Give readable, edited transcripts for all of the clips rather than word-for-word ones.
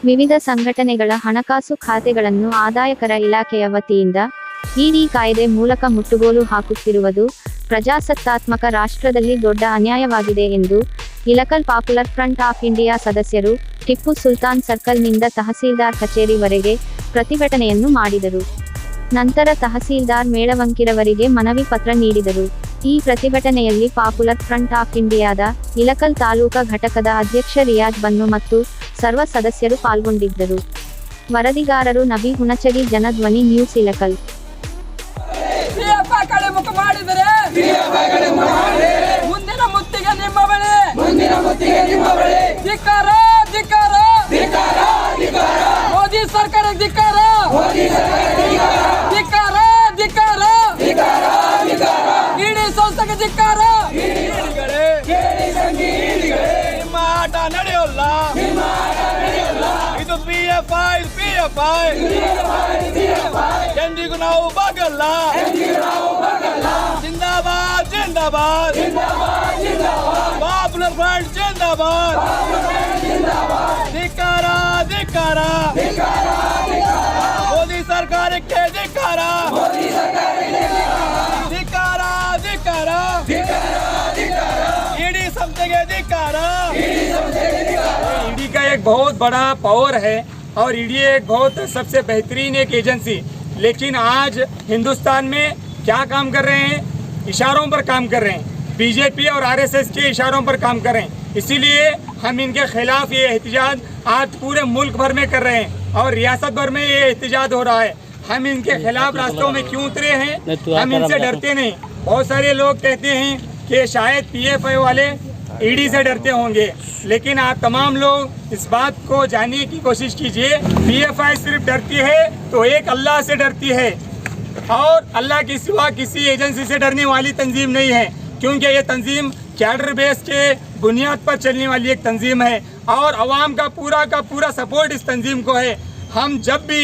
ವಿವಿಧ ಸಂಘಟನೆಗಳ ಹಣಕಾಸು ಖಾತೆಗಳನ್ನು ಆದಾಯಕರ ಇಲಾಖೆಯ ವತಿಯಿಂದ ಇಡಿ ಕಾಯ್ದೆ ಮೂಲಕ ಮುಟ್ಟುಗೋಲು ಹಾಕುತ್ತಿರುವುದು ಪ್ರಜಾಸತ್ತಾತ್ಮಕ ರಾಷ್ಟ್ರದಲ್ಲಿ ದೊಡ್ಡ ಅನ್ಯಾಯವಾಗಿದೆ ಎಂದು Ilkal popular front of India ಸದಸ್ಯರು ಟಿಪ್ಪು ಸುಲ್ತಾನ್ ಸರ್ಕಲ್ನಿಂದ ತಹಸೀಲ್ದಾರ್ ಕಚೇರಿವರೆಗೆ ಪ್ರತಿಭಟನೆಯನ್ನು ಮಾಡಿದರು. ನಂತರ ತಹಸೀಲ್ದಾರ್ ಮೇಳವಂಕಿರವರಿಗೆ ಮನವಿ ಪತ್ರ ನೀಡಿದರು. ಈ ಪ್ರತಿಭಟನೆಯಲ್ಲಿ ಪಾಪ್ಯುಲರ್ ಫ್ರಂಟ್ ಆಫ್ ಇಂಡಿಯಾದ ಇಳಕಲ್ ತಾಲೂಕಾ ಘಟಕದ ಅಧ್ಯಕ್ಷ ರಿಯಾಜ್ ಬನ್ನು ಮತ್ತು ಸರ್ವ ಸದಸ್ಯರು ಪಾಲ್ಗೊಂಡಿದ್ದರು. ವರದಿಗಾರರು ನಬಿ ಹುಣಚಗಿ, ಜನಧ್ವನಿ ನ್ಯೂಸ್, ಇಳಕಲ್. ಮುಂದಿನ ಮುತ್ತಿಗೆ ನಿಮ್ಮ ಬಳಿ, ಧಿಕ್ಕಾರ ಧಿಕ್ಕಾರ, ಮೋದಿ ಸರ್ಕಾರ ಧಿಕ್ಕಾರ, ಧಿಕ್ಕಾರ ಧಿಕ್ಕಾರ, ಇಡೀ ಸಂಸ್ಥೆಗೆ ಧಿಕ್ಕಾರ. ನಿಮ್ಮ ಆಟ ನಡೆಯೋಲ್ಲ, ಇದು PFI ಎಂದಿಗೂ ನಾವು ಬಾಗಲ್ಲ. ಜಿಂದಾಬಾದ್ ಜಿಂದಾಬಾದ್, ಪಾಪ್ಯುಲರ್ ಫ್ರಂಟ್ ಜಿಂದಾಬಾದ್, ಧಿಕ್ಕಾರ ಧಿಕ್ಕಾರ, ಮೋದಿ ಸರ್ಕಾರಕ್ಕೆ ಧಿಕ್ಕಾರ, ಧಿಕ್ಕಾರ ಧಿಕ್ಕಾರ, ईडी संस्थेಗೆ ಧಿಕ್ಕಾರ. ईडी का एक बहुत बड़ा पावर है और ईडी एक बहुत सबसे बेहतरीन एक एजेंसी, लेकिन आज हिंदुस्तान में क्या काम कर रहे हैं? इशारों पर काम कर रहे हैं, बीजेपी और आरएसएस के इशारों पर काम कर रहे हैं. इसीलिए हम इनके खिलाफ ये एहतजाज आज पूरे मुल्क भर में कर रहे हैं और रियासत भर में ये एहतजाज हो रहा है. हम इनके खिलाफ रास्तों में क्यों उतरे हैं? हम इनसे डरते नहीं. बहुत सारे लोग कहते हैं कि शायद PFI वाले ईडी से डरते होंगे, लेकिन आप तमाम लोग इस बात को जानने की कोशिश कीजिए. PFI सिर्फ डरती है तो एक अल्लाह से डरती है और अल्लाह के सिवा किसी एजेंसी से डरने वाली तंजीम नहीं है, क्योंकि ये तंजीम कैडर बेस के बुनियाद पर चलने वाली एक तंजीम है और अवाम का पूरा सपोर्ट इस तंजीम को है. हम जब भी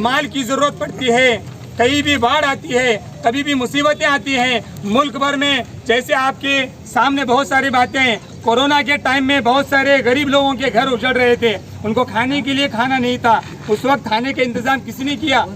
माल की ज़रूरत पड़ती है, कहीं भी बाढ़ आती है, कभी भी मुसीबतें आती हैं मुल्क भर में, जैसे आपके सामने बहुत सारी बातें हैं. कोरोना के टाइम में बहुत सारे गरीब लोगों के घर उजड़ रहे थे, उनको खाने के लिए खाना नहीं था. उस वक्त खाने के इंतज़ाम किसी ने किया?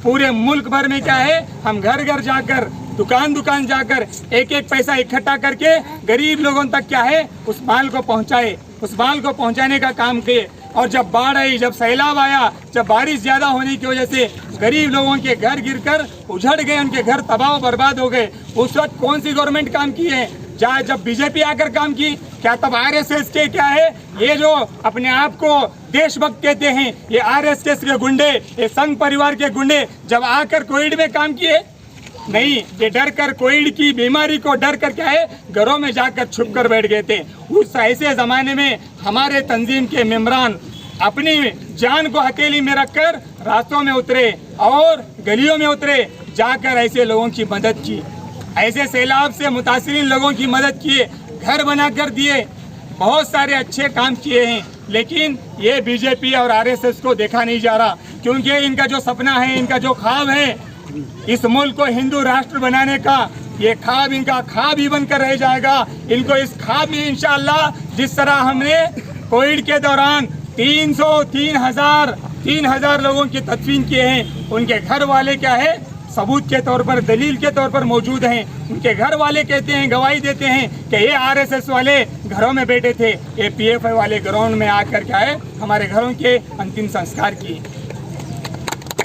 पूरे मुल्क भर में क्या है, हम घर घर जाकर, दुकान जाकर एक एक पैसा इकट्ठा करके गरीब लोगों तक क्या है उस माल को पहुँचाए, उस माल को पहुँचाने का काम किए. और जब बाढ़ आई, जब सैलाब आया, जब बारिश ज़्यादा होने की वजह से गरीब लोगों के घर गिरकर उजड़ गए, उनके घर तबाह बर्बाद हो गए. उस वक्त कौन सी गवर्नमेंट काम की है? जब बीजेपी आकर काम की, क्या तब आरएसएस के क्या है ये जो अपने आप को देशभक्त कहते हैं, ये आरएसएस के गुंडे, ये संघ परिवार के गुंडे जब आकर कोविड में काम किए? नहीं, ये डर कर कोविड की बीमारी को डर कर क्या है घरों में जाकर छुप कर बैठ गए थे. उस ऐसे ज़माने में हमारे तंजीम के मेम्बरान अपनी जान को हथेली में रखकर रास्तों में उतरे और गलियों में उतरे, जाकर ऐसे लोगों की मदद की, ऐसे सैलाब से मुतासिरीन लोगों की मदद किए, घर बना कर दिए, बहुत सारे अच्छे काम किए हैं. लेकिन ये बीजेपी और आरएसएस को देखा नहीं जा रहा, क्योंकि इनका जो सपना है, इनका जो ख्वाब है इस मुल्क को हिंदू राष्ट्र बनाने का, ये ख्वाब इनका ख्वाब ही बनकर रह जाएगा. इनको इस ख्वाब में इंशाअल्लाह जिस तरह हमने कोविड के दौरान 3,000 लोगों की तदफीन किए हैं, उनके घर वाले क्या है सबूत के तौर पर, दलील के तौर पर मौजूद हैं. उनके घर वाले कहते हैं, गवाही देते हैं कि ये आरएसएस वाले घरों में बैठे थे, ये PFI वाले ग्राउंड में आकर क्या है हमारे घरों के अंतिम संस्कार किए.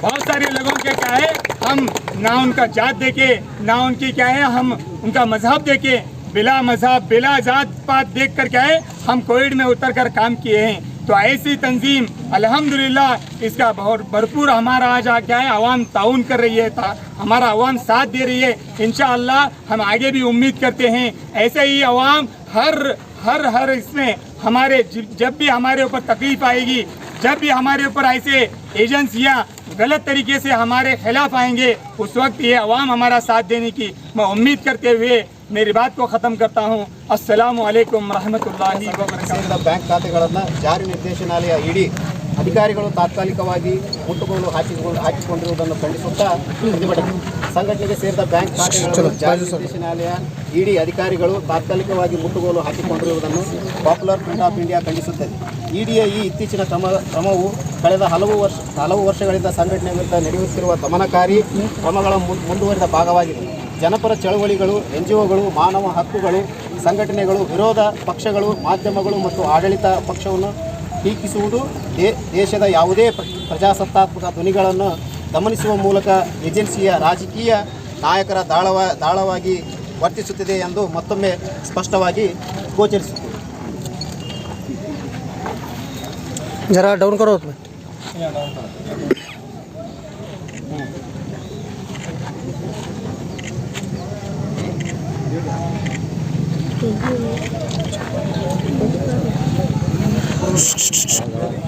बहुत सारे लोगों के क्या है हम ना उनका जात देके, ना उनकी क्या है हम उनका मजहब देके, बिला मजहब बिला जात पात देख कर क्या है हम कोविड में उतर कर काम किए हैं. तो ऐसी तंजीम अल्हम्दुलिल्लाह इसका बहुत भरपूर हमारा आज क्या है अवाम ताउन कर रही है, हमारा अवाम साथ दे रही है. इंशाअल्लाह हम आगे भी उम्मीद करते हैं ऐसे ही अवाम हर इसमें हमारे जब भी हमारे ऊपर तकलीफ आएगी, जब भी हमारे ऊपर ऐसे एजेंसियाँ गलत तरीके से हमारे खिलाफ आएंगे, उस वक्त ये अवाम हमारा साथ देने की मैं उम्मीद करते हुए मेरी बात को ख़त्म करता हूँ. अस्सलामु अलैकुम रहमतुल्लाहि व बरकातुहू. ಬ್ಯಾಂಕ್ ಖಾತೆಗಳನ್ನು ಜಾರಿ ನಿರ್ದೇಶನಾಲಯ ಇಡಿ ಅಧಿಕಾರಿಗಳು ತಾತ್ಕಾಲಿಕವಾಗಿ ಮುಟ್ಟುಗೋಲು ಹಾಕಿಕೊಂಡಿರುವುದನ್ನು ಖಂಡಿಸುತ್ತಾ ಪ್ರತಿಭಟನೆ. ಸಂಘಟನೆಗೆ ಸೇರಿದ ಬ್ಯಾಂಕ್ ಖಾತೆಗಳು ಜಾರಿ ನಿರ್ದೇಶನಾಲಯ ಇಡಿ ಅಧಿಕಾರಿಗಳು ತಾತ್ಕಾಲಿಕವಾಗಿ ಮುಟ್ಟುಗೋಲು ಹಾಕಿಕೊಂಡಿರುವುದನ್ನು ಪಾಪ್ಯುಲರ್ ಫ್ರಂಟ್ ಆಫ್ ಇಂಡಿಯಾ ಖಂಡಿಸುತ್ತದೆ. ಇಡಿಯ ಈ ಇತ್ತೀಚಿನ ಕ್ರಮವು ಕಳೆದ ಹಲವು ವರ್ಷಗಳಿಂದ ಸಂಘಟನೆ ವಿರುದ್ಧ ನಡೆಯುತ್ತಿರುವ ದಮನಕಾರಿ ಕ್ರಮಗಳ ಮುಂದುವರಿದ ಭಾಗವಾಗಿದೆ. ಜನಪರ ಚಳವಳಿಗಳು, NGOಗಳು, ಮಾನವ ಹಕ್ಕುಗಳು ಸಂಘಟನೆಗಳು, ವಿರೋಧ ಪಕ್ಷಗಳು, ಮಾಧ್ಯಮಗಳು ಮತ್ತು ಆಡಳಿತ ಪಕ್ಷವನ್ನು ಟೀಕಿಸುವುದು ದೇಶದ ಯಾವುದೇ ಪ್ರಜಾಸತ್ತಾತ್ಮಕ ಧ್ವನಿಗಳನ್ನು ದಮನಿಸುವ ಮೂಲಕ ಏಜೆನ್ಸಿಯ ರಾಜಕೀಯ ನಾಯಕರ ದಾಳವಾಗಿ ವರ್ತಿಸುತ್ತಿದೆ ಎಂದು ಮತ್ತೊಮ್ಮೆ ಸ್ಪಷ್ಟವಾಗಿ ಗೋಚರಿಸುತ್ತದೆ. जरा डाउन करो उसमें।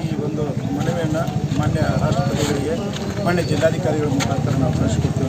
ಈ ಒಂದು ಮನವಿಯನ್ನು ಮಾನ್ಯ ರಾಷ್ಟ್ರಪತಿಗಳಿಗೆ ಮಾನ್ಯ ಜಿಲ್ಲಾಧಿಕಾರಿಗಳ ಮುಖಾಂತರ ನಾವು ಕಳಿಸಿಕೊಡ್ತೀವಿ.